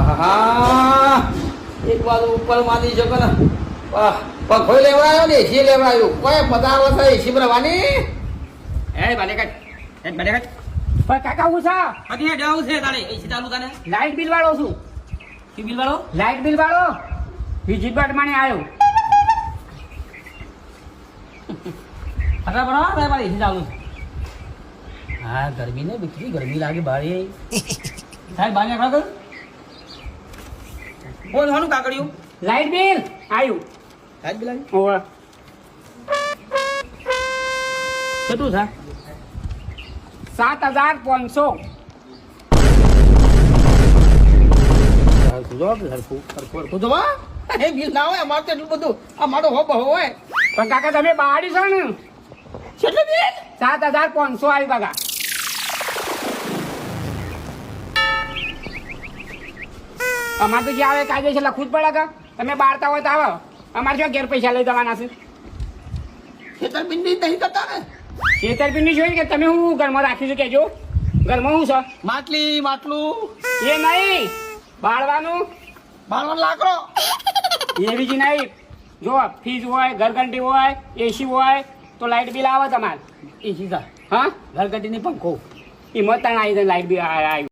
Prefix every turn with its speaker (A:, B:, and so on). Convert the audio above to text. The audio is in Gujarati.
A: આહા એક બાજુ ઉપર માંડી શકો ને પંખો લેવડાયો ને એસી લેવડાયું કોઈ પધારો તો એસી ભરવાની
B: એ બાલે કાટ પણ કાકા હું છે હજી જાવું છે તારે એસી ચાલુ તાને લાઈટ બિલ વાળો છું কি બિલ વાળો લાઈટ બિલ વાળો વિજિટ બાટમાને આવ્યો બરાબર તારે મારે એસી ચાલુ હા ગરમી ને બીજી ગરમી લાગે બારે સાહેબ બાને આગળ કર બોલ હાનું કાકડિયું લાઈટ બિલ આવ્યું લાઈટ બિલ આવ્યું ઓવા કેટલું છે 7,500
A: બિલ ના હોય અમારે તો એટલું બધું અમારો હોપ હોય
B: પણ કાકા તમે બાળી છો ને
A: કેટલું બિલ
B: 7,500 આવ્યું કાકા અમારે તો જે આવે કાયદે છે લખવું જ પડે કા તમે બાળતા હોય તો આવો અમારે શું ઘેર પૈસા લઈ જવાના છે
A: છેતરપિંડી નહીં કરતા ને
B: છેતરપિંડી જોઈએ કે તમે હું ઘરમાં રાખ્યું છે કેજો ઘરમાં શું છે
A: માટલી માટલું
B: એ નહીં બાળવાનું
A: લાકડો
B: એવી જ નહીં જો ફ્રીજ હોય ઘરઘંટી હોય એસી હોય તો લાઇટ બિલ આવે તમારે
A: એસી સર
B: હા
A: ઘરગટીની પંખો
B: એ મત આવી લાઇટ બિલ આવ્યું